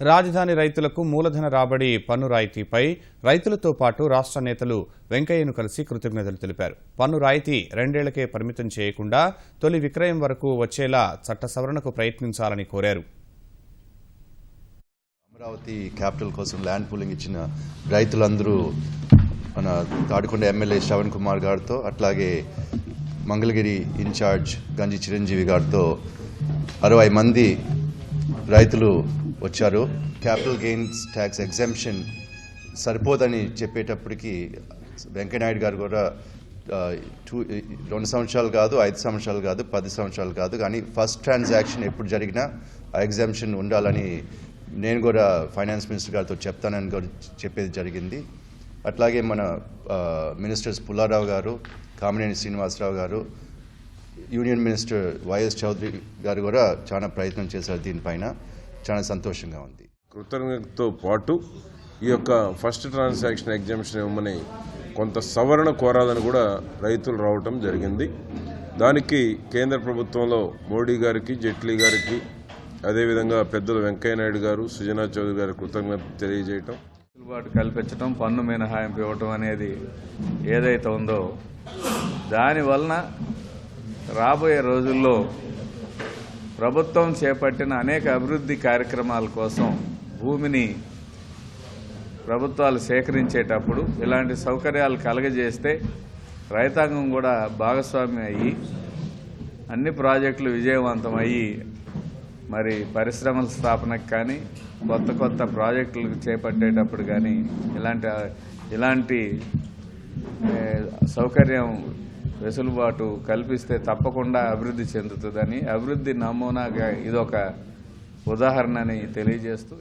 రాజధాని రైతులకు మూలధన రాబడి పన్ను రాయితీపై రైతులతో పాటు రాష్ట్ర నేతలు వెంకయ్యను కలిసి కృతజ్ఞతలు తెలిపారు. పన్ను రాయితీ 2 ఏళ్లకే పరిమితం చేయకుండా తొలి విక్రయం వరకు వచ్చేలా చట్ట సవరణకు ప్రయత్నించాలని కోరారు. అమరావతి క్యాపిటల్ కోసం ల్యాండ్ పూలింగ్ ఇచ్చిన రైతులందరూ మన తాడికొండ ఎమ్మెల్యే శ్రవణ్ కుమార్ గారితో, అట్లాగే మంగళగిరి ఇన్ఛార్జ్ గంజి చిరంజీవి గారితో 60 మంది రైతులు వచ్చారు. క్యాపిటల్ గెయిన్స్ ట్యాక్స్ ఎగ్జెంప్షన్ సరిపోదని చెప్పేటప్పటికి వెంకయ్యనాయుడు గారు కూడా 2 సంవత్సరాలు కాదు, 5 సంవత్సరాలు కాదు, 10 సంవత్సరాలు కాదు, కానీ ఫస్ట్ ట్రాన్సాక్షన్ ఎప్పుడు జరిగినా ఆ ఎగ్జెంప్షన్ ఉండాలని నేను కూడా ఫైనాన్స్ మినిస్టర్ గారితో చెప్తానని కూడా చెప్పేది జరిగింది. అట్లాగే మన మినిస్టర్స్ పుల్లారావు గారు, కామినేని శ్రీనివాసరావు గారు, యూనియన్ మినిస్టర్ వైఎస్ చౌదరి గారు కూడా చాలా ప్రయత్నం చేశారు. దీనిపైన చాలా సంతోషంగా ఉంది. కృతజ్ఞతతో పాటు ఈ యొక్క ఫస్ట్ ట్రాన్సాక్షన్ ఎగ్జామ్షన్ ఇవ్వమని కొంత సవరణ కోరాలని కూడా రైతులు రావటం జరిగింది. దానికి కేంద్ర ప్రభుత్వంలో మోడీ గారికి, జైట్లీ గారికి, అదేవిధంగా పెద్దలు వెంకయ్యనాయుడు గారు, సుజనా చౌదరి గారి కృతజ్ఞత తెలియజేయటం, వెసులుబాటు కల్పించడం, పన్ను మినహాయింపు ఇవ్వటం అనేది ఏదైతే ఉందో దానివలన రాబోయే రోజుల్లో ప్రభుత్వం చేపట్టిన అనేక అభివృద్ధి కార్యక్రమాల కోసం భూమిని ప్రభుత్వాలు సేకరించేటప్పుడు ఇలాంటి సౌకర్యాలు కలగజేస్తే రైతాంగం కూడా భాగస్వామ్యం అయ్యి అన్ని ప్రాజెక్టులు విజయవంతమయ్యి మరి పరిశ్రమల స్థాపనకు కానీ కొత్త ప్రాజెక్టులు చేపట్టేటప్పుడు కానీ ఇలాంటి సౌకర్యం వెసులుబాటు కల్పిస్తే తప్పకుండా అభివృద్ధి చెందుతుందని, అభివృద్ధి నమూనాగా ఇదొక ఉదాహరణ అని తెలియజేస్తూ